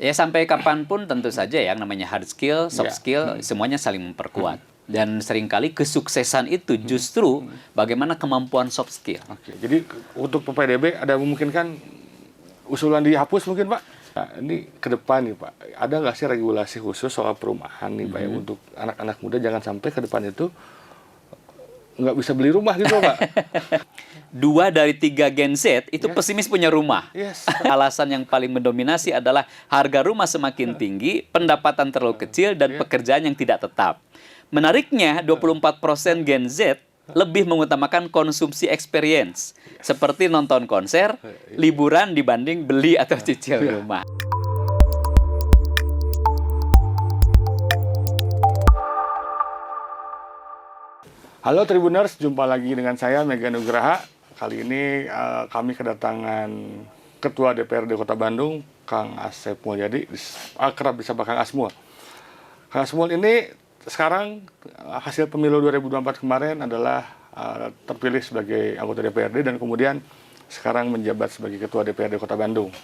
Ya sampai kapanpun tentu saja yang namanya hard skill, soft skill, semuanya saling memperkuat. Dan seringkali kesuksesan itu justru bagaimana kemampuan soft skill. Oke, jadi untuk PPDB ada memungkinkan usulan dihapus mungkin Pak? Nah, ini ke depan nih Pak, ada nggak sih regulasi khusus soal perumahan nih Pak ya, untuk anak-anak muda jangan sampai ke depan itu nggak bisa beli rumah gitu Pak? 2 dari 3 Gen Z itu pesimis punya rumah. Yes. Alasan yang paling mendominasi adalah harga rumah semakin tinggi, pendapatan terlalu kecil, dan pekerjaan yang tidak tetap. Menariknya, 24% Gen Z lebih mengutamakan konsumsi experience, seperti nonton konser, liburan dibanding beli atau cicil rumah. Halo Tribuners, jumpa lagi dengan saya Mega Nugraha. Kali ini kami kedatangan Ketua DPRD Kota Bandung, Kang Asep Mulyadi, akrab disapa Kang Asmul. Kang Asmul ini sekarang hasil pemilu 2024 kemarin adalah terpilih sebagai anggota DPRD dan kemudian sekarang menjabat sebagai Ketua DPRD Kota Bandung.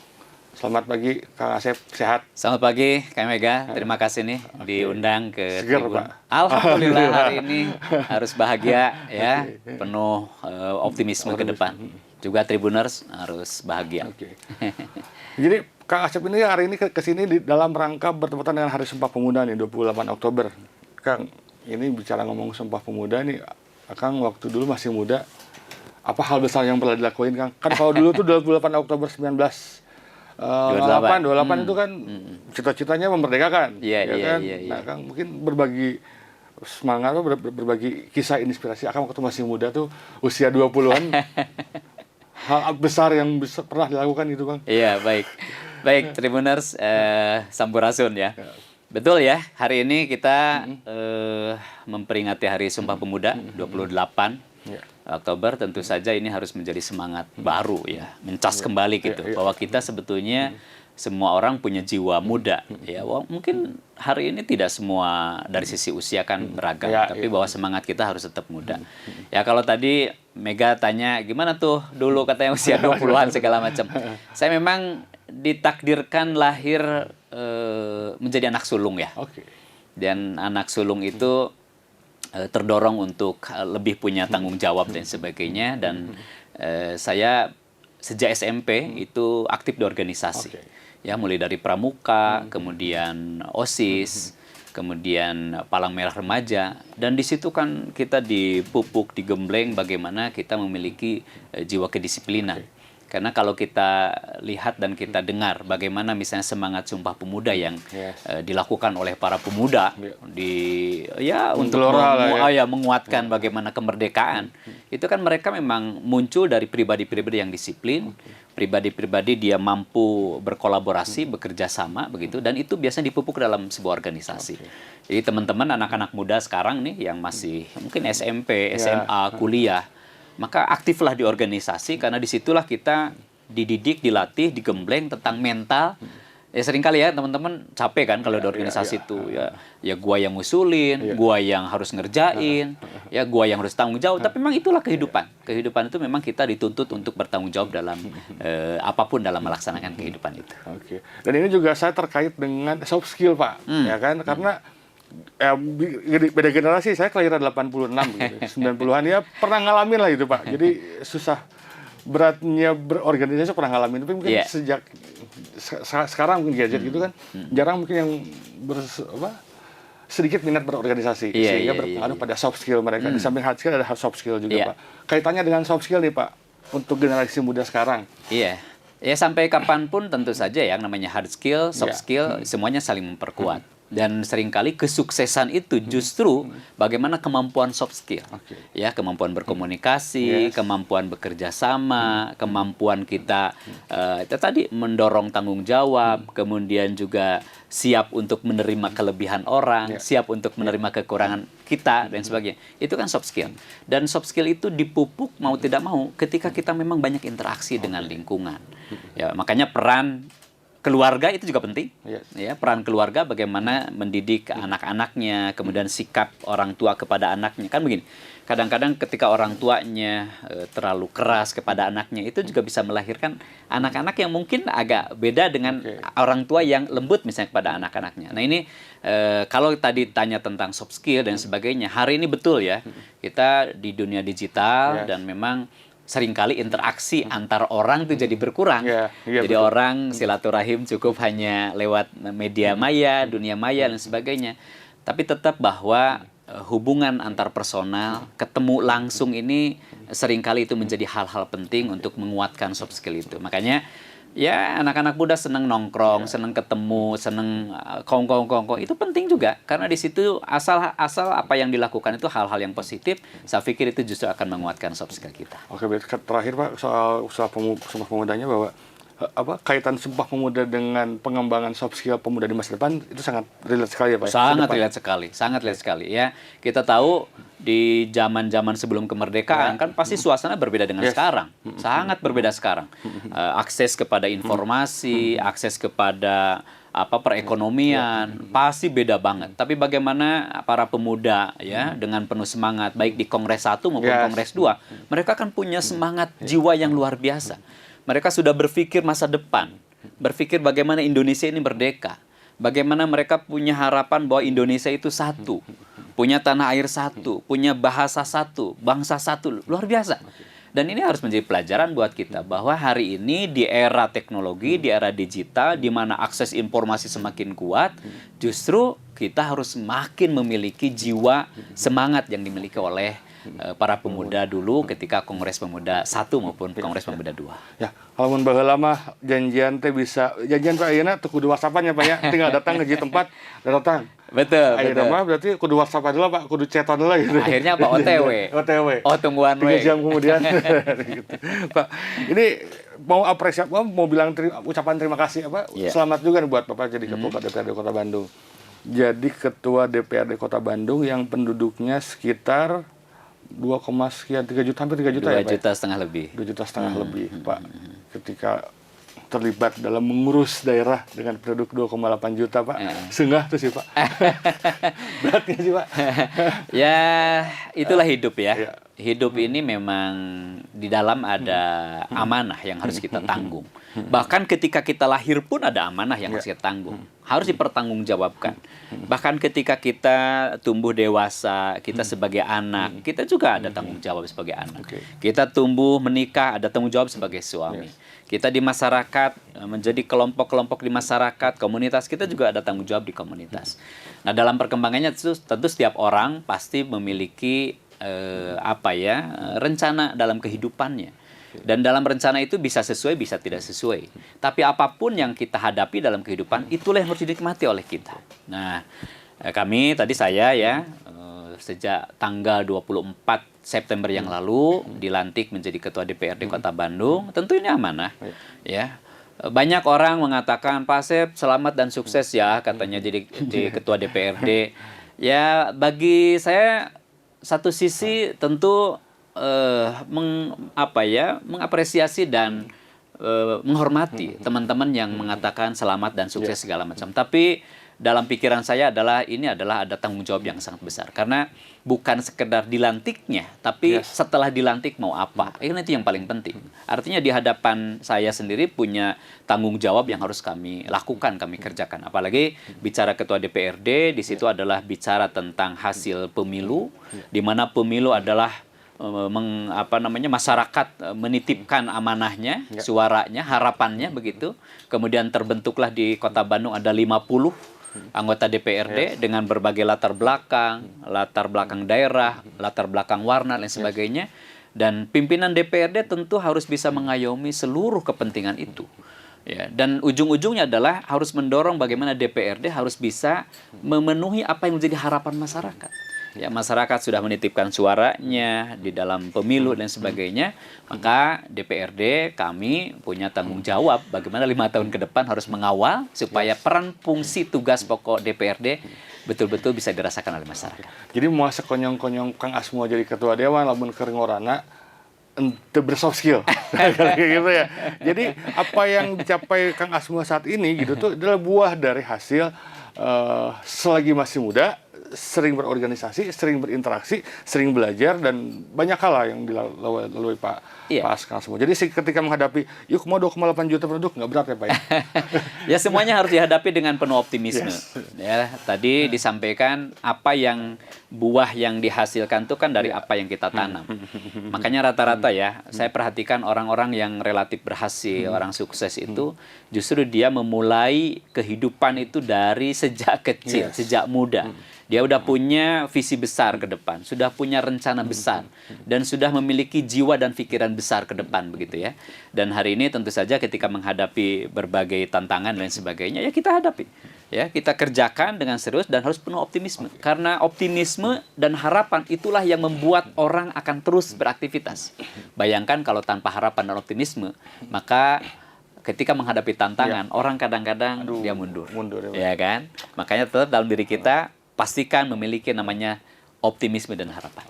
Selamat pagi Kang Asep, sehat? Selamat pagi Kang Mega, terima kasih nih diundang ke Seger, Tribun. Pak. Alhamdulillah hari ini harus bahagia ya, penuh optimisme ke depan. Juga Tribuners harus bahagia. Oke. Jadi Kang Asep ini hari ini kesini dalam rangka bertepatan dengan Hari Sumpah Pemuda nih, 28 Oktober. Kang, ini bicara ngomong Sumpah Pemuda nih, Kang waktu dulu masih muda, apa hal besar yang pernah dilakuin Kang? Kan kalau dulu tuh 28 Oktober 1928 itu kan cita-citanya memerdekakan. Iya, ya iya, kan? iya, iya. Nah, Kang mungkin berbagi semangat, berbagi kisah inspirasi Akang waktu masih muda tuh usia 20-an. Hal besar yang pernah dilakukan itu Kang. Iya, baik. Baik, Tribuners, Sampurasun ya. Betul ya, hari ini kita memperingati Hari Sumpah Pemuda 28 Oktober. Tentu saja ini harus menjadi semangat baru ya, mencas kembali gitu, bahwa kita sebetulnya semua orang punya jiwa muda ya. Mungkin hari ini tidak semua dari sisi usia kan beragam, tapi bahwa semangat kita harus tetap muda. Ya kalau tadi Mega tanya gimana tuh dulu katanya usia 20-an segala macam. Saya memang ditakdirkan lahir menjadi anak sulung ya. Oke. Dan anak sulung itu terdorong untuk lebih punya tanggung jawab dan sebagainya. Dan saya sejak SMP itu aktif di organisasi. Ya, mulai dari Pramuka, kemudian OSIS, kemudian Palang Merah Remaja. Dan di situ kan kita dipupuk, digembleng bagaimana kita memiliki jiwa kedisiplinan. Karena kalau kita lihat dan kita dengar bagaimana misalnya semangat Sumpah Pemuda yang dilakukan oleh para pemuda untuk menguatkan bagaimana kemerdekaan, itu kan mereka memang muncul dari pribadi-pribadi yang disiplin, pribadi-pribadi dia mampu berkolaborasi, bekerja sama begitu, dan itu biasanya dipupuk dalam sebuah organisasi. Jadi teman-teman anak-anak muda sekarang nih yang masih mungkin SMP, SMA, kuliah, maka aktiflah di organisasi, karena disitulah kita dididik, dilatih, digembleng tentang mental. Ya seringkali ya teman-teman capek kan kalau di organisasi itu ya gua yang ngusulin, gua yang harus ngerjain, ya gua yang harus tanggung jawab. Tapi memang itulah kehidupan. Kehidupan itu memang kita dituntut untuk bertanggung jawab dalam apapun dalam melaksanakan kehidupan itu. Oke. Dan ini juga saya terkait dengan soft skill Pak, ya kan? Karena beda generasi, saya kelahiran 86 gitu. 90-an ya pernah ngalamin lah itu Pak. Jadi susah beratnya berorganisasi pernah ngalamin, tapi mungkin sejak sekarang mungkin gadget gitu kan jarang mungkin yang sedikit minat berorganisasi sehingga berpengaruh pada soft skill mereka. Di samping hard skill ada soft skill juga Pak. Kaitannya dengan soft skill nih Pak untuk generasi muda sekarang. Iya. Ya sampai kapanpun tentu saja yang namanya hard skill, soft skill semuanya saling memperkuat. Dan seringkali kesuksesan itu justru bagaimana kemampuan soft skill. Ya, kemampuan berkomunikasi, kemampuan bekerja sama, kemampuan kita tadi mendorong tanggung jawab, kemudian juga siap untuk menerima kelebihan orang, siap untuk menerima kekurangan kita dan sebagainya. Itu kan soft skill. Dan soft skill itu dipupuk mau tidak mau ketika kita memang banyak interaksi dengan lingkungan. Ya, makanya peran keluarga itu juga penting. Yes. Ya, peran keluarga bagaimana mendidik anak-anaknya, kemudian sikap orang tua kepada anaknya. Kan begini, kadang-kadang ketika orang tuanya terlalu keras kepada anaknya, itu juga bisa melahirkan anak-anak yang mungkin agak beda dengan orang tua yang lembut misalnya kepada anak-anaknya. Nah ini kalau tadi tanya tentang soft skill dan sebagainya, hari ini betul ya, kita di dunia digital dan memang seringkali interaksi antar orang itu jadi berkurang. Jadi betul. orang silaturahim cukup hanya lewat media maya, dunia maya dan sebagainya. Tapi tetap bahwa hubungan antar personal, ketemu langsung ini seringkali itu menjadi hal-hal penting untuk menguatkan soft skill itu. Makanya ya anak-anak muda senang nongkrong, senang ketemu, senang kongko itu penting juga karena di situ asal apa yang dilakukan itu hal-hal yang positif, saya pikir itu justru akan menguatkan soft skill kita. Oke, terakhir Pak soal Sumpah Pemudanya bahwa kaitan Sumpah Pemuda dengan pengembangan soft skill pemuda di masa depan itu sangat relate sekali ya Pak. Sangat relate sekali ya. Kita tahu di zaman-zaman sebelum kemerdekaan kan pasti suasana berbeda dengan sekarang. Sangat berbeda sekarang. Akses kepada informasi, akses kepada perekonomian pasti beda banget. Tapi bagaimana para pemuda ya dengan penuh semangat baik di Kongres 1 maupun Kongres 2, mereka kan punya semangat jiwa yang luar biasa. Mereka sudah berpikir masa depan, berpikir bagaimana Indonesia ini merdeka, bagaimana mereka punya harapan bahwa Indonesia itu satu, punya tanah air satu, punya bahasa satu, bangsa satu, luar biasa. Dan ini harus menjadi pelajaran buat kita bahwa hari ini di era teknologi, di era digital, di mana akses informasi semakin kuat, justru kita harus makin memiliki jiwa semangat yang dimiliki oleh para pemuda dulu ketika Kongres Pemuda 1 maupun Kongres Pemuda 2. Ya, kalau mun baheula mah janjian Pak ayeuna teu kudu WhatsApp-an ya Pak ya, tinggal datang ke tempat dan datang. Betul. Ayeuna mah berarti kudu WhatsApp dulu Pak, kudu chat-an dulu gitu. Akhirnya Pak OTW. Oh, tungguan 3 jam kemudian. Gitu. Pak, ini mau apresiasi, mau bilang ucapan terima kasih selamat juga nih buat Bapak jadi ketua DPRD Kota Bandung. Jadi ketua DPRD Kota Bandung yang penduduknya sekitar 3 juta, hampir 3 juta ya Pak? 2,5 juta lebih. 2,5 juta lebih Pak. Ketika terlibat dalam mengurus daerah dengan penduduk 2,8 juta Pak. Sengah tuh sih Pak. Beratnya sih Pak. Ya, itulah hidup ya. Hidup ini memang di dalam ada amanah yang harus kita tanggung. Bahkan ketika kita lahir pun ada amanah yang harus kita tanggung. Harus dipertanggungjawabkan. Bahkan ketika kita tumbuh dewasa, kita sebagai anak, kita juga ada tanggung jawab sebagai anak. Kita tumbuh menikah, ada tanggung jawab sebagai suami. Kita di masyarakat, menjadi kelompok-kelompok di masyarakat, komunitas, kita juga ada tanggung jawab di komunitas. Nah, dalam perkembangannya tentu setiap orang pasti memiliki rencana dalam kehidupannya. Dan dalam rencana itu bisa sesuai, bisa tidak sesuai. Tapi apapun yang kita hadapi dalam kehidupan, itulah yang harus dinikmati oleh kita. Nah, saya sejak tanggal 24 September yang lalu dilantik menjadi Ketua DPRD Kota Bandung. Tentu ini amanah. Ya. Banyak orang mengatakan, Pak Asep, selamat dan sukses ya, katanya jadi Ketua DPRD. Ya, bagi saya satu sisi tentu mengapresiasi dan menghormati teman-teman yang mengatakan selamat dan sukses segala macam. Tapi dalam pikiran saya ini adalah ada tanggung jawab yang sangat besar. Karena bukan sekedar dilantiknya, tapi setelah dilantik mau apa. Itu yang paling penting. Artinya di hadapan saya sendiri punya tanggung jawab yang harus kami lakukan, kami kerjakan. Apalagi bicara Ketua DPRD, di situ adalah bicara tentang hasil pemilu, di mana pemilu adalah masyarakat menitipkan amanahnya, suaranya, harapannya begitu. Kemudian terbentuklah di Kota Bandung ada 50 anggota DPRD dengan berbagai latar belakang daerah, latar belakang warna dan sebagainya. Dan pimpinan DPRD tentu harus bisa mengayomi seluruh kepentingan itu. Ya, dan ujung-ujungnya adalah harus mendorong bagaimana DPRD harus bisa memenuhi apa yang menjadi harapan masyarakat. Ya, masyarakat sudah menitipkan suaranya di dalam pemilu dan sebagainya, maka DPRD kami punya tanggung jawab bagaimana 5 tahun ke depan harus mengawal supaya peran fungsi tugas pokok DPRD betul-betul bisa dirasakan oleh masyarakat. Jadi mau sekonyong-konyong Kang Asmo jadi ketua dewan lamun keur ngorana ente bersoft skill. Kayak gitu ya. Jadi apa yang dicapai Kang Asmua saat ini gitu tuh adalah buah dari hasil selagi masih muda, sering berorganisasi, sering berinteraksi, sering belajar, dan banyak hal lah yang dilalui Pak Kang Asmua. Jadi ketika menghadapi, yuk mau 2,8 juta penduduk, nggak berat ya Pak ya? Ya semuanya harus dihadapi dengan penuh optimisme. Yes. Ya, tadi disampaikan apa yang buah yang dihasilkan itu kan dari apa yang kita tanam. Makanya rata-rata ya, saya perhatikan orang-orang yang relatif berhasil, orang sukses itu justru dia memulai kehidupan itu dari sejak kecil, sejak muda. Dia udah punya visi besar ke depan, sudah punya rencana besar, dan sudah memiliki jiwa dan pikiran besar ke depan, begitu ya. Dan hari ini tentu saja ketika menghadapi berbagai tantangan dan sebagainya, ya kita hadapi. Ya, kita kerjakan dengan serius dan harus penuh optimisme. Karena optimisme dan harapan itulah yang membuat orang akan terus beraktivitas. Bayangkan kalau tanpa harapan dan optimisme, maka ketika menghadapi tantangan, orang kadang-kadang dia mundur. Ya kan? Makanya tetap dalam diri kita pastikan memiliki namanya optimisme dan harapan.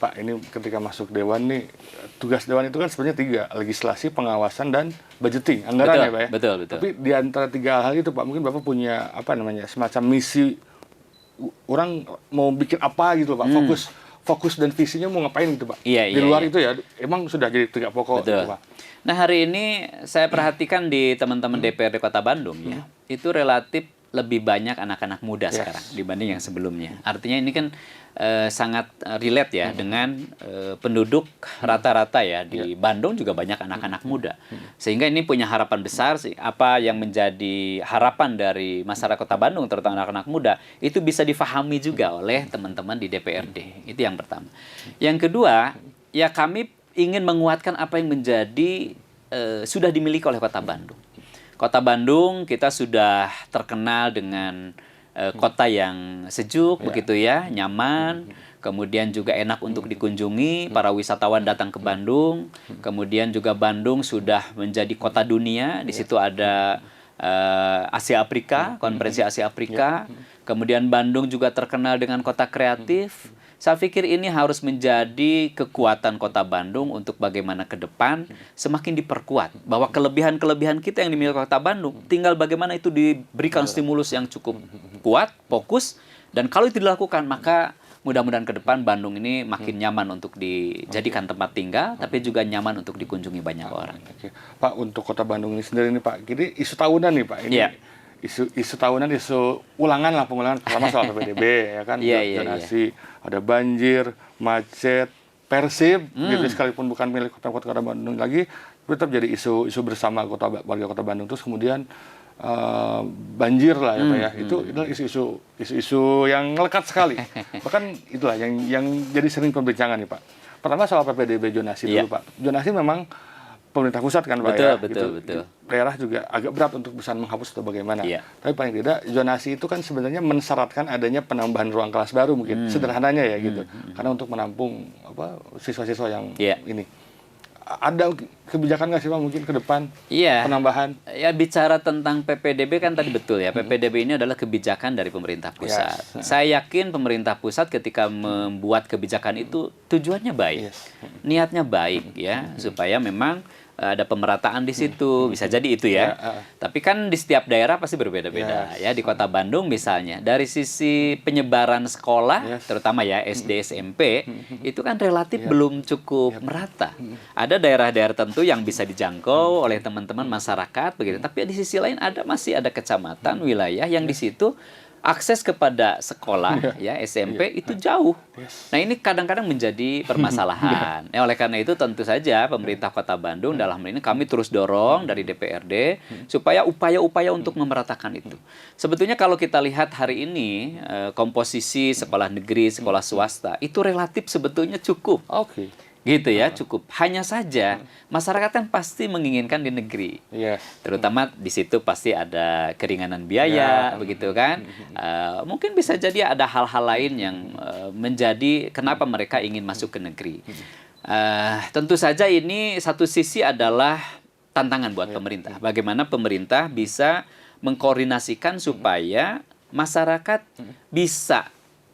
Pak, ini ketika masuk Dewan nih, tugas Dewan itu kan sebenarnya 3, legislasi, pengawasan, dan budgeting, anggaran ya Pak ya? Betul. Tapi di antara 3 hal itu Pak, mungkin Bapak punya semacam misi, orang mau bikin apa gitu Pak, fokus dan visinya mau ngapain gitu Pak? Di luar itu ya, emang sudah jadi 3 pokok gitu Pak. Nah hari ini saya perhatikan di teman-teman DPRD Kota Bandung ya, itu relatif lebih banyak anak-anak muda sekarang dibanding yang sebelumnya. Artinya ini kan sangat relate ya dengan penduduk rata-rata ya di Bandung juga banyak anak-anak muda. Sehingga ini punya harapan besar sih. Apa yang menjadi harapan dari masyarakat Kota Bandung terutama anak-anak muda itu bisa difahami juga oleh teman-teman di DPRD. Itu yang pertama. Yang kedua, ya kami ingin menguatkan apa yang menjadi sudah dimiliki oleh Kota Bandung. Kota Bandung kita sudah terkenal dengan kota yang sejuk begitu ya, nyaman, kemudian juga enak untuk dikunjungi, para wisatawan datang ke Bandung. Kemudian juga Bandung sudah menjadi kota dunia, di situ ada Asia Afrika, konferensi Asia Afrika. Kemudian Bandung juga terkenal dengan kota kreatif. Saya pikir ini harus menjadi kekuatan Kota Bandung untuk bagaimana ke depan semakin diperkuat. Bahwa kelebihan-kelebihan kita yang dimiliki Kota Bandung, tinggal bagaimana itu diberikan stimulus yang cukup kuat, fokus, dan kalau itu dilakukan, maka mudah-mudahan ke depan Bandung ini makin nyaman untuk dijadikan tempat tinggal, tapi juga nyaman untuk dikunjungi banyak orang. Pak, untuk Kota Bandung ini sendiri nih Pak, jadi isu tahunan nih Pak, ini isu tahunan, isu ulangan lah, pengulangan pertama soal PPDB ya kan, zonasi, ada banjir, macet, Persib, gitu sekalipun bukan milik Kota Bandung lagi, tetap jadi isu bersama warga Kota Bandung. Terus kemudian banjir lah ya Pak ya, itu adalah isu-isu yang melekat sekali. Bahkan itulah yang jadi sering perbincangan nih Pak. Pertama soal PPDB zonasi dulu Pak. Zonasi memang pemerintah pusat kan Pak ya. Betul. Daerah juga agak berat untuk bisa menghapus atau bagaimana. Tapi paling tidak zonasi itu kan sebenarnya mensyaratkan adanya penambahan ruang kelas baru mungkin. Sederhananya ya gitu. Karena untuk menampung siswa-siswa yang ini. Ada kebijakan nggak sih Pak mungkin ke depan penambahan? Ya bicara tentang PPDB kan tadi betul ya. PPDB ini adalah kebijakan dari pemerintah pusat. Saya yakin pemerintah pusat ketika membuat kebijakan itu tujuannya baik. Niatnya baik ya, supaya memang ada pemerataan di situ, bisa jadi itu ya. Tapi kan di setiap daerah pasti berbeda-beda ya. Di Kota Bandung misalnya, dari sisi penyebaran sekolah, terutama ya SD, SMP, itu kan relatif belum cukup merata. Ada daerah-daerah tertentu yang bisa dijangkau oleh teman-teman masyarakat begitu. Tapi di sisi lain masih ada kecamatan, wilayah yang di situ akses kepada sekolah SMP itu jauh. Nah ini kadang-kadang menjadi permasalahan. Oleh karena itu tentu saja pemerintah Kota Bandung dalam hal ini kami terus dorong dari DPRD supaya upaya-upaya untuk memeratakan itu. Sebetulnya kalau kita lihat hari ini komposisi sekolah negeri, sekolah swasta itu relatif sebetulnya cukup. Gitu ya, cukup. Hanya saja masyarakat kan pasti menginginkan di negeri. Terutama di situ pasti ada keringanan biaya, begitu kan. Mungkin bisa jadi ada hal-hal lain yang menjadi kenapa mereka ingin masuk ke negeri. Tentu saja ini satu sisi adalah tantangan buat pemerintah. Bagaimana pemerintah bisa mengkoordinasikan supaya masyarakat bisa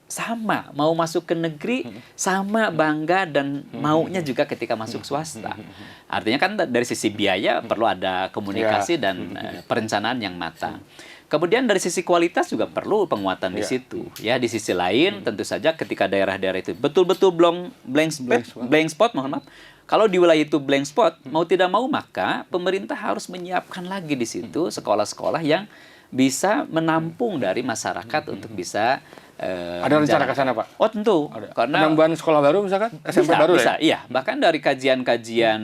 sama mau masuk ke negeri, sama bangga dan maunya juga ketika masuk swasta. Artinya kan dari sisi biaya perlu ada komunikasi dan perencanaan yang matang. Kemudian dari sisi kualitas juga perlu penguatan di situ. Ya, di sisi lain tentu saja ketika daerah-daerah itu betul-betul blank spot, mohon maaf. Kalau di wilayah itu blank spot, mau tidak mau maka pemerintah harus menyiapkan lagi di situ sekolah-sekolah yang bisa menampung dari masyarakat untuk bisa Ada rencana ke sana, Pak? Oh, tentu. Ada. Karena Penambahan sekolah baru misalkan? SMP baru bisa, ya? iya. Bahkan dari kajian-kajian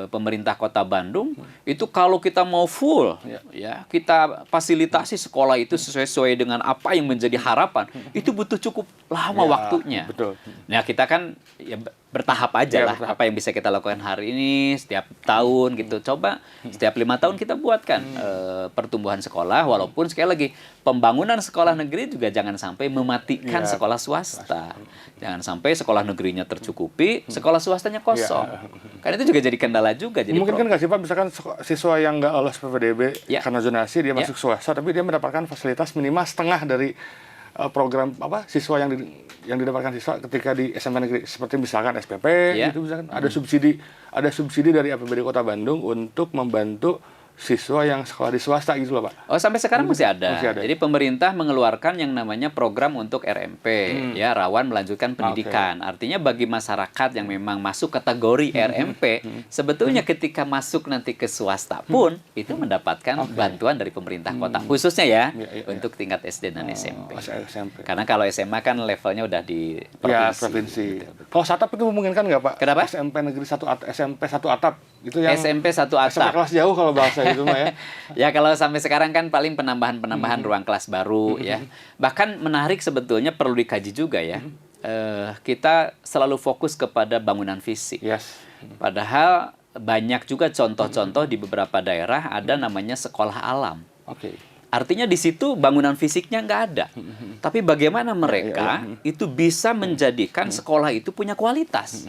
pemerintah Kota Bandung, itu kalau kita mau full, ya kita fasilitasi sekolah itu sesuai dengan apa yang menjadi harapan, itu butuh cukup lama waktunya. Betul. Nah, kita kan ya bertahap aja lah. Apa yang bisa kita lakukan hari ini, setiap tahun gitu. Coba setiap 5 tahun kita buatkan pertumbuhan sekolah, walaupun sekali lagi pembangunan sekolah negeri juga jangan sampai mematikan sekolah swasta. Jangan sampai sekolah negerinya tercukupi, sekolah swastanya kosong. Karena itu juga jadi kendala juga. Jadi mungkin kan nggak sih Pak, misalkan siswa yang nggak lolos PPDB karena zonasi, dia masuk swasta, tapi dia mendapatkan fasilitas minimal setengah dari program siswa yang didapatkan siswa ketika di SMP negeri, seperti misalkan SPP gitu, misalkan ada subsidi dari APBD Kota Bandung untuk membantu siswa yang sekolah di swasta gitu loh, Pak. Oh, sampai sekarang masih ada. Jadi pemerintah mengeluarkan yang namanya program untuk RMP, ya, rawan melanjutkan pendidikan. Artinya bagi masyarakat yang memang masuk kategori RMP, sebetulnya ketika masuk nanti ke swasta pun itu mendapatkan bantuan dari pemerintah kota, khususnya ya, untuk tingkat SD dan SMP. Karena kalau SMA kan levelnya udah di provinsi. Kalau SATAP itu memungkinkan nggak, Pak? Kenapa? SMP negeri SMP 1 atap itu yang SMP 1 atap. SMP kelas jauh kalau bahasa itu mah ya. Ya, kalau sampai sekarang kan paling penambahan ruang kelas baru ya. Bahkan menarik sebetulnya perlu dikaji juga ya. Kita selalu fokus kepada bangunan fisik. Padahal banyak juga contoh-contoh di beberapa daerah ada namanya sekolah alam. Artinya di situ bangunan fisiknya nggak ada. Tapi bagaimana mereka itu bisa menjadikan sekolah itu punya kualitas.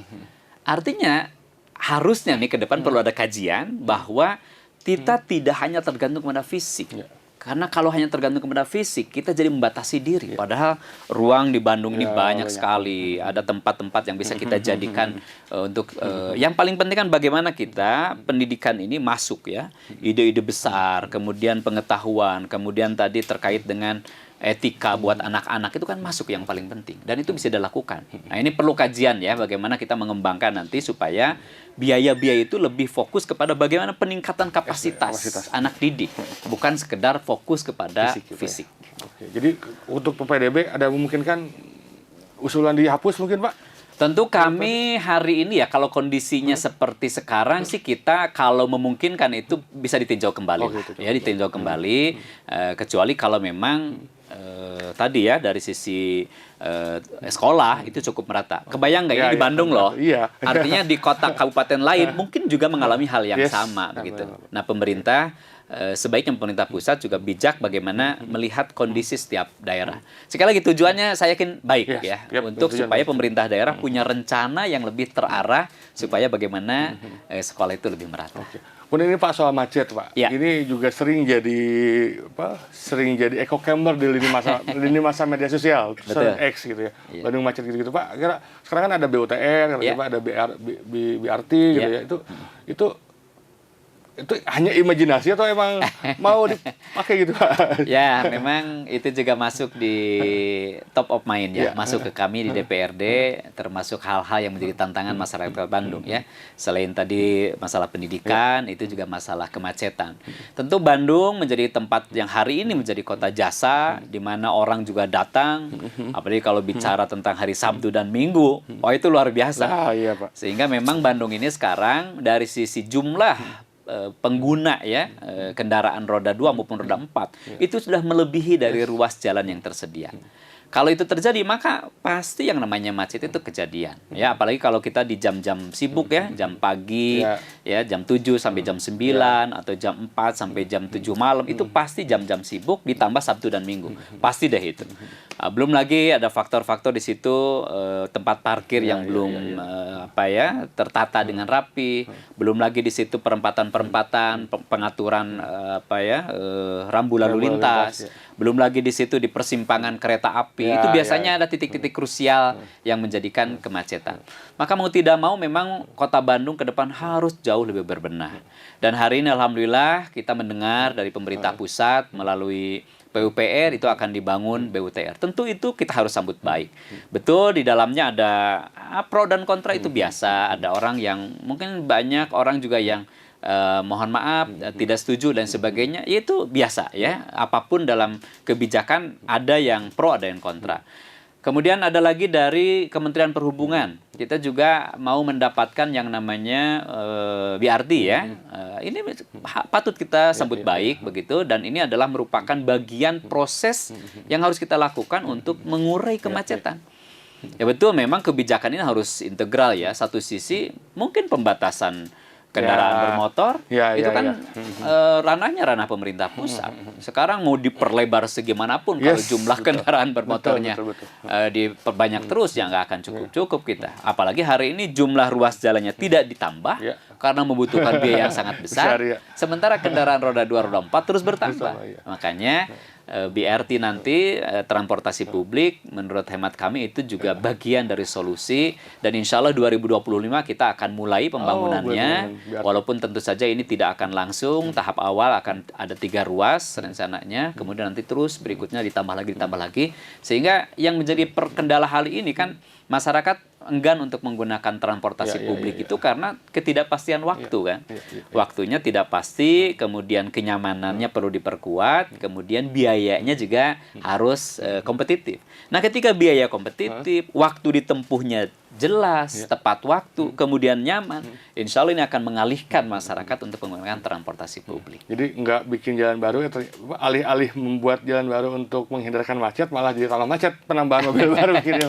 Artinya harusnya nih ke depan perlu ada kajian bahwa kita tidak hanya tergantung pada fisik. Karena kalau hanya tergantung kepada fisik, kita jadi membatasi diri. Padahal ruang di Bandung ini banyak sekali. Ada tempat-tempat yang bisa kita jadikan untuk... yang paling penting kan bagaimana kita pendidikan ini masuk ya. Ide-ide besar, kemudian pengetahuan, kemudian tadi terkait dengan etika buat anak-anak itu kan masuk yang paling penting. Dan itu bisa dilakukan. Nah, ini perlu kajian ya, bagaimana kita mengembangkan nanti supaya biaya-biaya itu lebih fokus kepada bagaimana peningkatan kapasitas anak didik. Bukan sekedar fokus kepada fisik. Jadi untuk PPDB ada memungkinkan usulan dihapus mungkin, Pak? Tentu kami hari ini ya, kalau kondisinya seperti sekarang sih kita kalau memungkinkan itu bisa ditinjau kembali. Ditinjau kembali, kecuali kalau memang tadi ya dari sisi sekolah itu cukup merata. Kebayang nggak ini di Bandung loh? Artinya di kota kabupaten lain mungkin juga mengalami hal yang sama begitu. Nah, pemerintah sebaiknya pemerintah pusat juga bijak bagaimana melihat kondisi setiap daerah. Sekali lagi tujuannya saya yakin baik untuk supaya pemerintah daerah punya rencana yang lebih terarah supaya bagaimana sekolah itu lebih merata. Kemudian ini Pak soal macet, Pak. Ini juga sering jadi echo chamber di lini masa media sosial, X gitu ya. Bandung macet gitu-gitu, Pak. Sekarang kan ada BUTR, ada BRT gitu ya. Itu hanya imajinasi atau emang mau dipakai gitu, Pak? Ya, memang itu juga masuk di top of mind ya, masuk ke kami di DPRD, termasuk hal-hal yang menjadi tantangan masyarakat Bandung ya. Selain tadi masalah pendidikan, itu juga masalah kemacetan. Tentu Bandung menjadi tempat yang hari ini menjadi kota jasa, di mana orang juga datang, apalagi kalau bicara tentang hari Sabtu dan Minggu, itu luar biasa. Pak. Sehingga memang Bandung ini sekarang dari sisi jumlah pengguna ya kendaraan roda 2 maupun roda 4 itu sudah melebihi dari ruas jalan yang tersedia. Kalau itu terjadi maka pasti yang namanya macet itu kejadian ya, apalagi kalau kita di jam-jam sibuk ya, jam pagi ya, jam 7 sampai jam 9 atau jam 4 sampai jam 7 malam itu pasti jam-jam sibuk ditambah Sabtu dan Minggu. Pasti deh itu. Belum lagi ada faktor-faktor di situ tempat parkir yang belum tertata dengan rapi, belum lagi di situ perempatan-perempatan, pengaturan rambu lalu lintas. belum lagi di situ di persimpangan kereta api, Ya, itu biasanya ya. ada titik-titik krusial yang menjadikan kemacetan. Maka mau tidak mau memang Kota Bandung ke depan harus jauh lebih berbenah. Dan hari ini alhamdulillah kita mendengar dari pemerintah pusat melalui PUPR itu akan dibangun BUTR. Tentu itu kita harus sambut baik. Betul di dalamnya ada pro dan kontra itu biasa. Ada orang yang mungkin banyak orang juga yang mohon maaf tidak setuju dan sebagainya. Itu biasa ya. Apapun dalam kebijakan ada yang pro ada yang kontra. Kemudian ada lagi dari Kementerian Perhubungan. Kita juga mau mendapatkan yang namanya BRT ya. Ini patut kita sambut baik begitu, dan ini adalah merupakan bagian proses yang harus kita lakukan untuk mengurai kemacetan. Ya betul, memang kebijakan ini harus integral ya. Satu sisi mungkin pembatasan kendaraan bermotor itu kan ranahnya ranah pemerintah pusat. Sekarang mau diperlebar segimanapun kalau jumlah kendaraan bermotornya diperbanyak terus ya nggak akan cukup kita. Apalagi hari ini jumlah ruas jalannya tidak ditambah karena membutuhkan biaya yang sangat besar. Sementara kendaraan roda 2, roda 4 terus bertambah. Makanya BRT nanti transportasi publik menurut hemat kami itu juga bagian dari solusi, dan insya Allah 2025 kita akan mulai pembangunannya. Walaupun tentu saja ini tidak akan langsung, tahap awal akan ada 3 ruas rencananya, kemudian nanti terus berikutnya ditambah lagi, sehingga yang menjadi perkendala hal ini kan masyarakat enggan untuk menggunakan transportasi publik itu karena ketidakpastian waktu kan. Waktunya tidak pasti, kemudian kenyamanannya perlu diperkuat, kemudian biayanya juga harus kompetitif. Nah, ketika biaya kompetitif, waktu ditempuhnya jelas, tepat waktu, kemudian nyaman, insya Allah ini akan mengalihkan masyarakat untuk menggunakan transportasi publik. Jadi nggak bikin jalan baru, alih-alih membuat jalan baru untuk menghindarkan macet, malah jadi tambah macet, penambahan mobil baru gitu.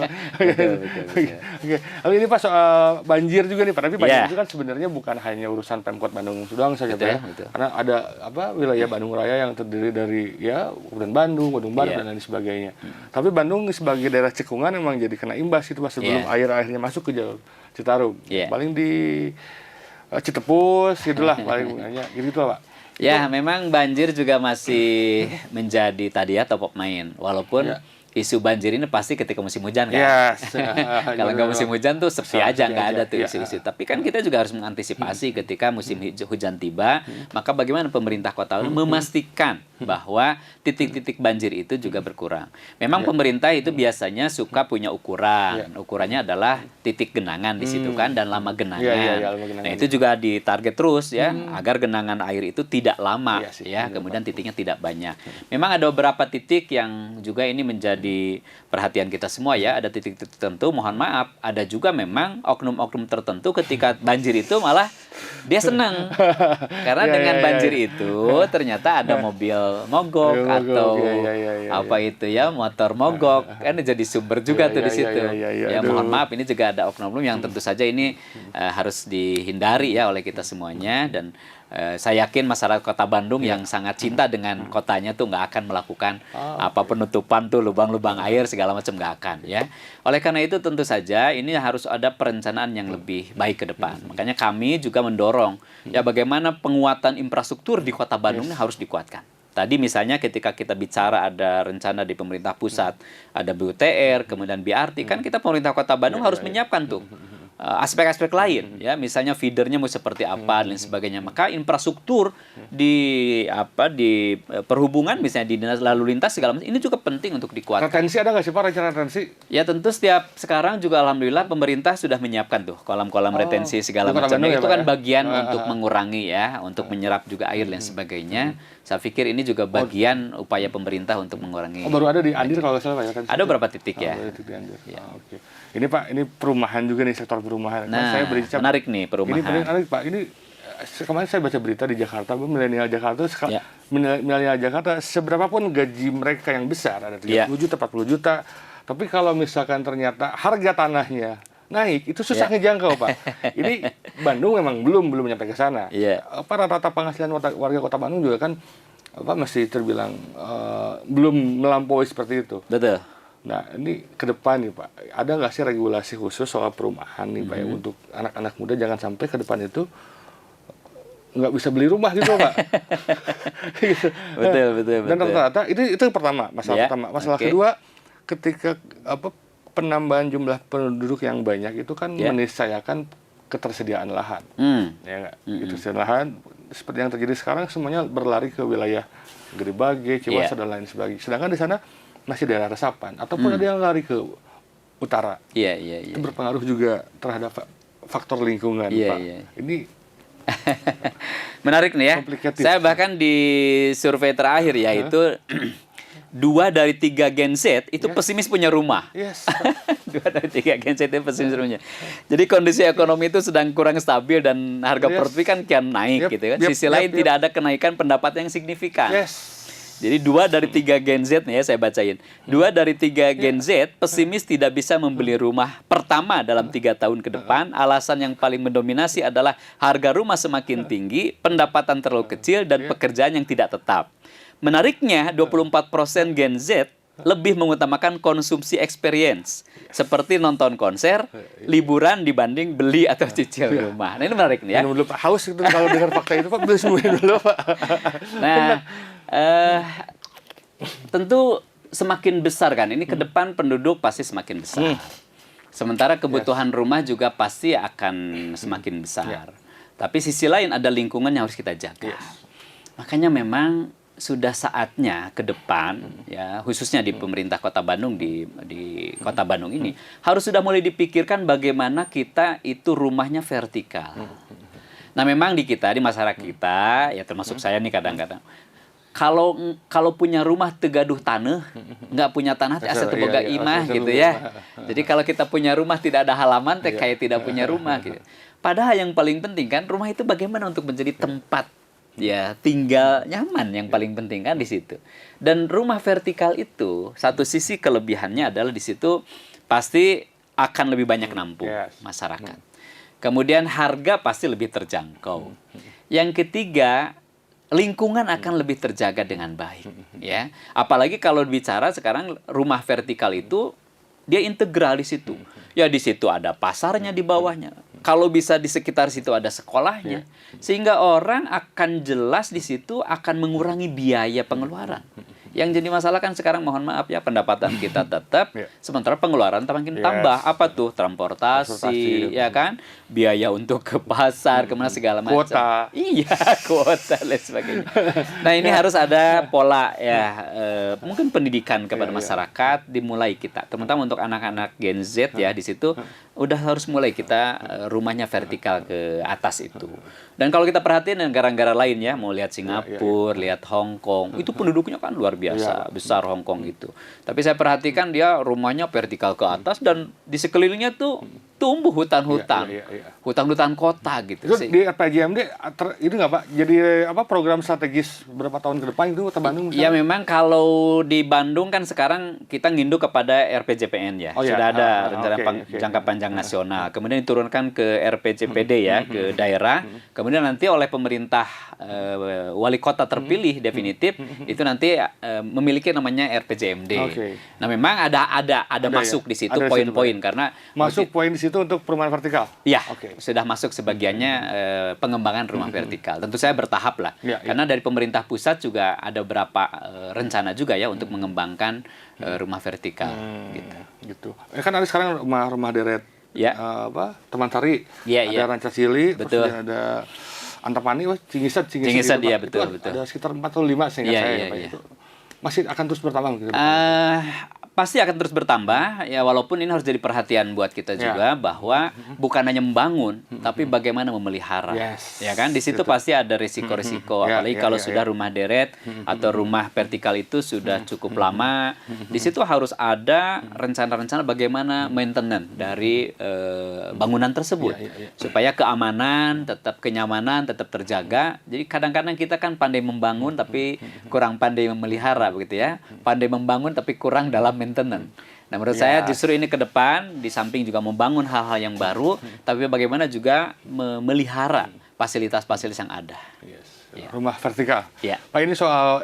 Oke. Lalu ini Pak soal banjir juga nih Pak, tapi banjir itu kan sebenarnya bukan hanya urusan Pemkot Bandung doang saja Pak ya. Karena ada wilayah Bandung Raya yang terdiri dari Kabupaten Bandung Barat dan lain sebagainya. Tapi Bandung sebagai daerah cekungan memang jadi kena imbas itu Pak sebelum air-airnya masuk ke Jalur Citarum. Paling di Citepus gitulah paling banyak gitu Pak. Ya, memang banjir juga masih menjadi tadi ya top of mind. Walaupun isu banjir ini pasti ketika musim hujan kan. Kalau nggak musim hujan tuh sepi aja, nggak ada tuh isu-isu. Tapi kan kita juga harus mengantisipasi ketika musim hujan tiba. Maka bagaimana pemerintah kota memastikan bahwa titik-titik banjir itu juga berkurang. Memang pemerintah itu biasanya suka punya ukuran. Ukurannya adalah titik genangan di situ kan, dan lama genangan. Nah, itu juga ditarget terus ya, agar genangan air itu tidak lama ya, kemudian titiknya tidak banyak. Memang ada beberapa titik yang juga ini menjadi perhatian kita semua ya. Ada titik-titik tertentu, mohon maaf, ada juga memang oknum-oknum tertentu ketika banjir itu malah dia senang. Karena dengan banjir itu ternyata ada mobil mogok atau apa itu ya, motor mogok, kan jadi sumber juga tuh di situ. Ya mohon maaf, ini juga ada oknum yang tentu saja ini harus dihindari ya oleh kita semuanya. Dan saya yakin masyarakat Kota Bandung yang sangat cinta dengan kotanya tuh nggak akan melakukan apa penutupan tuh lubang-lubang air segala macam, nggak akan ya. Oleh karena itu tentu saja ini harus ada perencanaan yang lebih baik ke depan. Makanya kami juga mendorong ya bagaimana penguatan infrastruktur di Kota Bandung ini harus dikuatkan. Tadi misalnya ketika kita bicara ada rencana di pemerintah pusat, ada BUTR, kemudian BRT, kan kita pemerintah Kota Bandung harus menyiapkan tuh aspek-aspek lain ya, misalnya feedernya mau seperti apa dan sebagainya. Maka infrastruktur di perhubungan misalnya di dinas lalu lintas segala macam ini juga penting untuk dikuatkan. Retensi ada nggak sih Pak, rencana retensi? Ya tentu setiap sekarang juga alhamdulillah pemerintah sudah menyiapkan tuh kolam-kolam retensi segala macam. Itu kan bagian untuk mengurangi ya, untuk menyerap juga air dan sebagainya. Saya pikir ini juga bagian upaya pemerintah untuk mengurangi. Baru ada di Andir kalau nggak salah Pak ya kan? Ada beberapa titik ya. Titik di Andir. Oke. Ini Pak, ini perumahan juga nih, sektor perumahan. Nah, saya menarik nih perumahan. Ini menarik Pak. Ini kemarin saya baca berita di Jakarta, milenial Jakarta, milenial Jakarta seberapapun gaji mereka yang besar, ada 30 juta, 40 juta. Tapi kalau misalkan ternyata harga tanahnya naik, itu susah ngejangkau Pak. Ini Bandung memang belum nyampe ke sana. Rata-rata penghasilan warga Kota Bandung juga kan masih terbilang belum melampaui seperti itu. Betul. Nah, ini ke depan nih Pak, ada nggak sih regulasi khusus soal perumahan nih Pak ya, untuk anak-anak muda jangan sampai ke depan itu nggak bisa beli rumah gitu Pak. Gitu. Betul. Dan rata-rata itu yang pertama, masalah Ya, pertama. Masalah oke. kedua, ketika penambahan jumlah penduduk yang banyak itu kan Ya. meniscayakan ketersediaan lahan. Ya nggak? Ketersediaan lahan seperti yang terjadi sekarang semuanya berlari ke wilayah Gede Bage, Ciwasa dan lain sebagainya. Sedangkan di sana masih daerah resapan ataupun ada yang lari ke utara. Iya. Itu berpengaruh juga terhadap faktor lingkungan, Iya, Pak. iya. Ini Menarik nih ya. Complicated. Saya bahkan di survei terakhir ya itu 2 dari 3 Gen Z itu pesimis punya rumah. yes. 2 dari 3 Gen Z itu pesimis rumahnya. Jadi kondisi ekonomi itu sedang kurang stabil dan harga properti kan kian naik gitu kan. Sisi lain tidak ada kenaikan pendapatan yang signifikan. Yes. Jadi 2 dari 3 Gen Z nih ya saya bacain. 2 dari 3 Gen Z pesimis tidak bisa membeli rumah pertama dalam 3 tahun ke depan. Alasan yang paling mendominasi adalah harga rumah semakin tinggi, pendapatan terlalu kecil, dan pekerjaan yang tidak tetap. Menariknya 24% Gen Z lebih mengutamakan konsumsi experience seperti nonton konser, liburan dibanding beli atau cicil rumah. Nah ini menarik nih ya. Minum dulu Pak. Haus itu kalau dengar fakta itu Pak, beli semuanya dulu Pak. Nah, tentu semakin besar kan. Ini ke depan penduduk pasti semakin besar. Sementara kebutuhan rumah juga pasti akan semakin besar. Tapi sisi lain ada lingkungan yang harus kita jaga. Makanya memang sudah saatnya ke depan ya khususnya di pemerintah Kota Bandung di Kota Bandung ini harus sudah mulai dipikirkan bagaimana kita itu rumahnya vertikal. Nah memang di masyarakat kita ya termasuk saya nih kadang-kadang kalau punya rumah tegaduh tanah, nggak punya tanah asa teu boga imah gitu ya. Jadi kalau kita punya rumah tidak ada halaman teh kayak tidak punya rumah gitu. Padahal yang paling penting kan rumah itu bagaimana untuk menjadi tempat ya tinggal nyaman yang paling penting kan di situ. Dan rumah vertikal itu satu sisi kelebihannya adalah di situ pasti akan lebih banyak nampung masyarakat. Kemudian harga pasti lebih terjangkau. Yang ketiga, lingkungan akan lebih terjaga dengan baik ya. Apalagi kalau bicara sekarang rumah vertikal itu dia integral di situ. Ya di situ ada pasarnya di bawahnya. Kalau bisa di sekitar situ ada sekolahnya. Sehingga orang akan jelas di situ akan mengurangi biaya pengeluaran. Yang jadi masalah kan sekarang mohon maaf ya pendapatan kita tetap sementara pengeluaran makin tambah. Apa tuh? Transportasi ya kan? Biaya untuk ke pasar, kemana segala macam. Kuota. Iya, kuota dan sebagainya. Nah, ini harus ada pola ya mungkin pendidikan kepada masyarakat dimulai kita. Terutama untuk anak-anak Gen Z ya di situ udah harus mulai kita rumahnya vertikal ke atas itu. Dan kalau kita perhatiin negara-negara lain ya, mau lihat Singapura, lihat Hong Kong, itu penduduknya kan luar biasa, besar Hong Kong itu. Tapi saya perhatikan dia rumahnya vertikal ke atas dan di sekelilingnya tuh tumbuh hutan-hutan. Hutan-hutan kota gitu. Itu di RPJMD itu nggak Pak? Jadi program strategis berapa tahun ke depan itu Kota Bandung misalnya? Ya memang kalau di Bandung kan sekarang kita nginduk kepada RPJPN ya. Sudah ada rencana jangka panjang nasional. Kemudian diturunkan ke RPJPD ya, ke daerah. Kemudian nanti oleh pemerintah wali kota terpilih definitif itu nanti memiliki namanya RPJMD. Nah memang ada masuk di situ poin-poin karena masuk poin di situ untuk perumahan vertikal. Ya, sudah masuk sebagiannya pengembangan rumah vertikal. Tentu saya bertahap lah. Karena dari pemerintah pusat juga ada beberapa rencana juga ya untuk mengembangkan rumah vertikal gitu. Kan ada sekarang rumah deret Taman Sari, ada Rancasili, terus ada Antapani, Cingisat iya betul. Ada sekitar 4 atau 5 seingat saya itu. Masih akan terus bertambah gitu. Pasti akan terus bertambah ya walaupun ini harus jadi perhatian buat kita juga bahwa bukan hanya membangun tapi bagaimana memelihara ya kan di situ pasti ada risiko-risiko apalagi kalau sudah rumah deret atau rumah vertikal itu sudah cukup lama di situ harus ada rencana-rencana bagaimana maintenance dari bangunan tersebut supaya keamanan tetap kenyamanan tetap terjaga. Jadi kadang-kadang kita kan pandai membangun tapi kurang pandai memelihara begitu ya, pandai membangun tapi kurang dalam maintenance. Nah, menurut saya justru ini ke depan di samping juga membangun hal-hal yang baru, tapi bagaimana juga memelihara fasilitas-fasilitas yang ada. Ya. Rumah vertikal. Ya. Pak, ini soal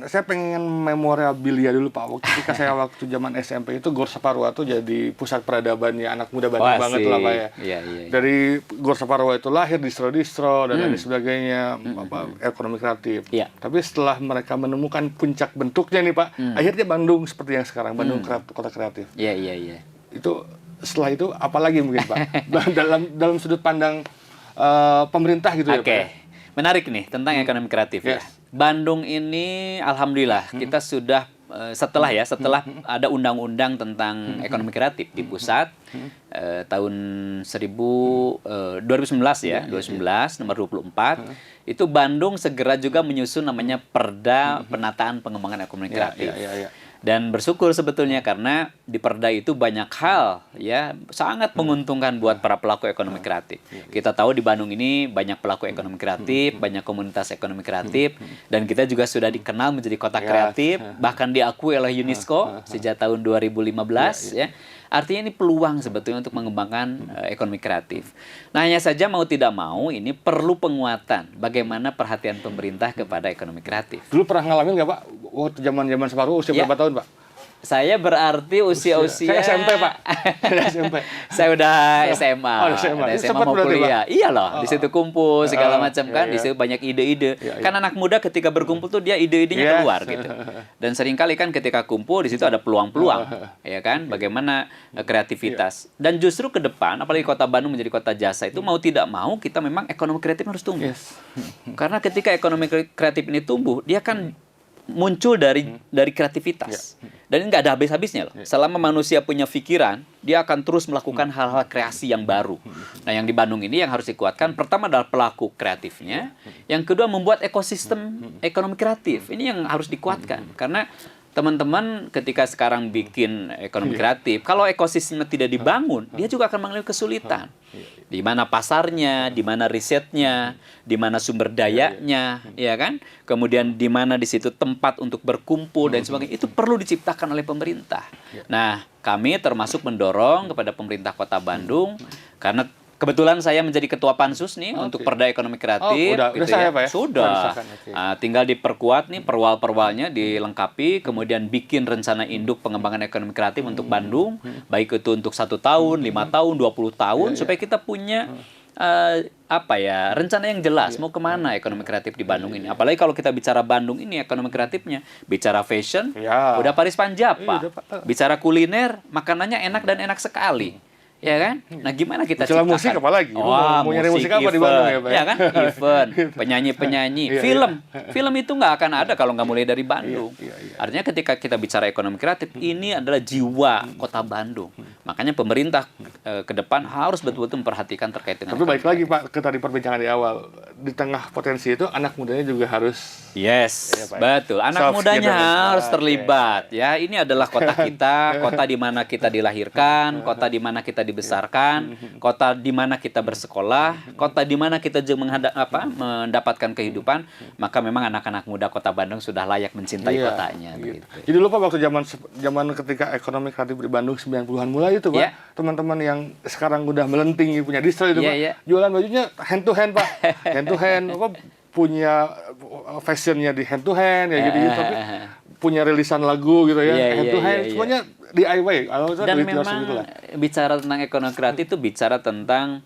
saya pengen memorabilia dulu Pak. Ketika saya waktu zaman SMP itu Gor Saparua tuh jadi pusat peradabannya anak muda Bandung banget lah Pak ya. Iya, iya. Dari Gor Saparua itu lahir distro-distro dan lain sebagainya, ekonomi kreatif. Ya. Tapi setelah mereka menemukan puncak bentuknya nih Pak, akhirnya Bandung seperti yang sekarang, Bandung kota kreatif. Iya, iya, iya. Itu setelah itu apalagi mungkin Pak dalam sudut pandang pemerintah gitu ya Pak. Oke. Menarik nih tentang ekonomi kreatif ya. Yes. Bandung ini alhamdulillah kita sudah setelah ada undang-undang tentang ekonomi kreatif di pusat tahun 2019 ya, 2019 nomor 24 itu Bandung segera juga menyusun namanya Perda Penataan Pengembangan Ekonomi Kreatif. Dan bersyukur sebetulnya karena di Perda itu banyak hal ya sangat menguntungkan buat para pelaku ekonomi kreatif. Kita tahu di Bandung ini banyak pelaku ekonomi kreatif, banyak komunitas ekonomi kreatif, dan kita juga sudah dikenal menjadi kota kreatif, bahkan diakui oleh UNESCO sejak tahun 2015 ya. Artinya ini peluang sebetulnya untuk mengembangkan ekonomi kreatif. Nah, hanya saja mau tidak mau ini perlu penguatan bagaimana perhatian pemerintah kepada ekonomi kreatif. Dulu pernah ngalamin nggak Pak? Waktu zaman Separuh usia berapa tahun Pak? Saya berarti usia-usia... Saya SMP Pak. SMP. Saya udah SMA. Oh, SMA. Udah SMA Sempat mau berarti, kuliah. Pak? Iya loh, di situ kumpul segala macam kan, iya. di situ banyak ide-ide. Iya, iya. Kan anak muda ketika berkumpul tuh dia ide-idenya Yes. keluar gitu. Dan seringkali kan ketika kumpul di situ ada peluang-peluang, ya kan? Bagaimana kreativitas. Dan justru ke depan, apalagi Kota Bandung menjadi kota jasa itu mau tidak mau kita memang ekonomi kreatif harus tumbuh. Yes. Karena ketika ekonomi kreatif ini tumbuh, dia kan muncul dari kreativitas. Dan ini nggak ada habis-habisnya loh. Selama manusia punya pikiran, dia akan terus melakukan hal-hal kreasi yang baru. Nah, yang di Bandung ini yang harus dikuatkan, pertama adalah pelaku kreatifnya, yang kedua membuat ekosistem ekonomi kreatif. Ini yang harus dikuatkan. Karena teman-teman ketika sekarang bikin ekonomi kreatif, kalau ekosistemnya tidak dibangun, dia juga akan mengalami kesulitan. Di mana pasarnya, di mana risetnya, di mana sumber dayanya, ya kan? Kemudian di mana di situ tempat untuk berkumpul dan sebagainya, itu perlu diciptakan oleh pemerintah. Nah, kami termasuk mendorong kepada pemerintah Kota Bandung karena kebetulan saya menjadi ketua pansus nih untuk Perda Ekonomi Kreatif. Udah gitu saya ya. Pak ya? Sudah. Okay. Tinggal diperkuat nih perwal-perwalnya dilengkapi, kemudian bikin rencana induk pengembangan ekonomi kreatif untuk Bandung, baik itu untuk 1 tahun, 5 tahun, 20 tahun, supaya kita punya rencana yang jelas mau kemana ekonomi kreatif di Bandung ini. Apalagi kalau kita bicara Bandung ini ekonomi kreatifnya, bicara fashion, udah Paris Panjapa, bicara kuliner, makanannya enak dan enak sekali. Ya kan? Nah, gimana kita bicara ciptakan? musik apalagi? Mau nyari musik apa event, di Bandung ya Pak? Ya kan? Event, penyanyi-penyanyi, film itu nggak akan ada kalau nggak mulai dari Bandung. Artinya ketika kita bicara ekonomi kreatif, ini adalah jiwa kota Bandung. Makanya pemerintah ke depan harus betul-betul memperhatikan terkait dengan. Tapi baik lagi Pak ke tadi perbincangan di awal, di tengah potensi itu anak mudanya juga harus. Yes, ya, Pak. Betul. Anak mudanya harus terlibat. Okay. Ya, ini adalah kota kita, kota di mana kita dilahirkan, kota di mana kita dibesarkan, kota di mana kita bersekolah, kota di mana kita juga mendapatkan kehidupan, maka memang anak-anak muda Kota Bandung sudah layak mencintai kotanya. Gitu. Gitu. Jadi lupa waktu zaman ketika ekonomi kreatif di Bandung 90-an mulai itu Pak, teman-teman yang sekarang udah melenting punya distro itu Pak, jualan bajunya hand to hand Pak, hand to hand punya fashionnya di hand to hand ya gitu, tapi punya rilisan lagu gitu ya, hand to hand semuanya DIY. Dan memang bicara tentang ekonomi kreatif itu bicara tentang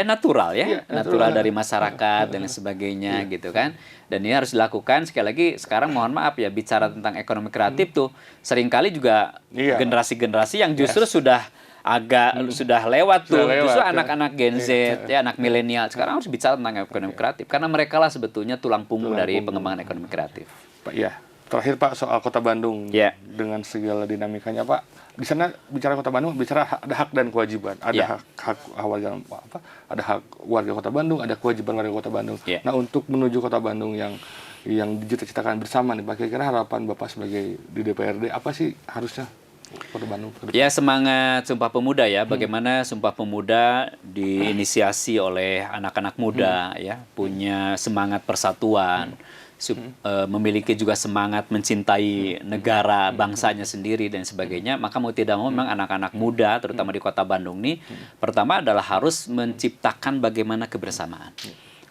natural ya, natural dari masyarakat dan sebagainya gitu kan. Dan ini harus dilakukan. Sekali lagi sekarang mohon maaf ya, bicara tentang ekonomi kreatif tuh seringkali juga generasi-generasi yang justru sudah lewat tuh. Justru anak-anak Gen Z, anak milenial sekarang harus bicara tentang ekonomi kreatif karena mereka lah sebetulnya tulang punggung dari pengembangan ekonomi kreatif. Pak, terakhir Pak soal Kota Bandung dengan segala dinamikanya Pak. Di sana bicara Kota Bandung bicara ada hak dan kewajiban. Ada hak warga warga Kota Bandung, ada kewajiban warga Kota Bandung. Nah, untuk menuju Kota Bandung yang dicita-citakan bersama nih Pak, kira-kira harapan Bapak sebagai di DPRD apa sih harusnya Kota Bandung? Ya, semangat Sumpah Pemuda ya. Bagaimana Sumpah Pemuda diinisiasi oleh anak-anak muda ya, punya semangat persatuan, memiliki juga semangat mencintai negara, bangsanya sendiri dan sebagainya. Maka mau tidak mau memang anak-anak muda terutama di Kota Bandung nih pertama adalah harus menciptakan bagaimana kebersamaan.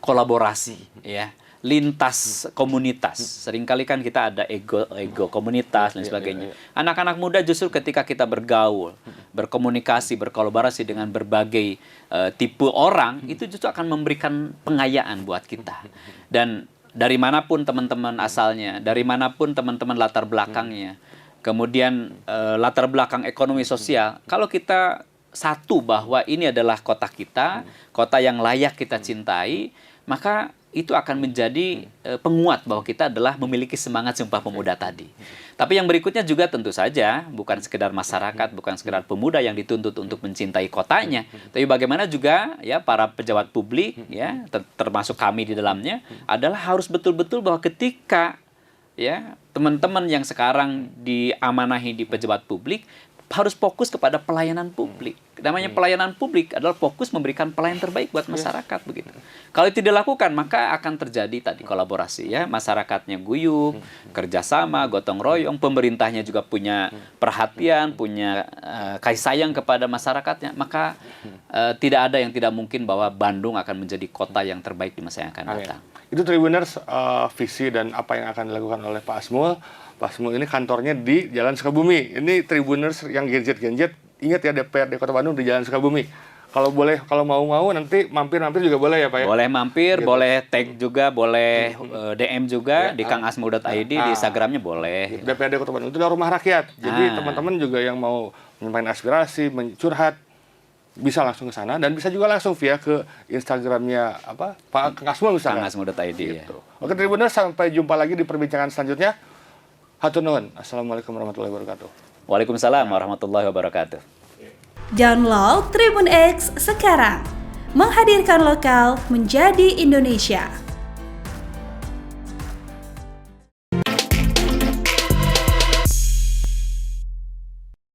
kolaborasi, ya, lintas komunitas. Seringkali kan kita ada ego komunitas dan sebagainya. Anak-anak muda justru ketika kita bergaul, berkomunikasi, berkolaborasi dengan berbagai tipe orang, itu justru akan memberikan pengayaan buat kita. Dan dari manapun teman-teman asalnya, dari manapun teman-teman latar belakangnya, kemudian latar belakang ekonomi sosial, kalau kita satu bahwa ini adalah kota kita, kota yang layak kita cintai, maka itu akan menjadi penguat bahwa kita adalah memiliki semangat Sumpah Pemuda tadi. Tapi yang berikutnya juga tentu saja bukan sekedar masyarakat, bukan sekedar pemuda yang dituntut untuk mencintai kotanya, tapi bagaimana juga ya para pejabat publik, ya termasuk kami di dalamnya, adalah harus betul-betul bahwa ketika ya teman-teman yang sekarang diamanahi di pejabat publik harus fokus kepada pelayanan publik. Namanya pelayanan publik adalah fokus memberikan pelayanan terbaik buat masyarakat, begitu. Kalau itu dilakukan, maka akan terjadi tadi kolaborasi, ya, masyarakatnya guyup, kerjasama, gotong royong, pemerintahnya juga punya perhatian, punya kasih sayang kepada masyarakatnya, maka tidak ada yang tidak mungkin bahwa Bandung akan menjadi kota yang terbaik di masa yang akan datang. Itu Tribuners, visi dan apa yang akan dilakukan oleh Pak Asmul. Pak Asmul ini kantornya di Jalan Sukabumi. Ini Tribuners yang gadget-gadget, ingat ya DPRD Kota Bandung di Jalan Sukabumi. Kalau boleh, kalau mau nanti mampir-mampir juga boleh ya Pak ya? Boleh mampir, gitu. Boleh tag juga, boleh DM juga ya, di kangasmul.id, di Instagramnya boleh. DPRD Kota Bandung itu adalah rumah rakyat. Jadi teman-teman juga yang mau menyampaikan aspirasi, curhat, bisa langsung ke sana dan bisa juga langsung via ke Instagramnya apa Pak Kangasmul misalnya. Kangasmul.id gitu. Ya. Oke Tribuners, sampai jumpa lagi di perbincangan selanjutnya. Hatur nuhun. Assalamualaikum warahmatullahi wabarakatuh. Waalaikumsalam warahmatullahi wabarakatuh. Download Tribun X sekarang. Menghadirkan lokal menjadi Indonesia.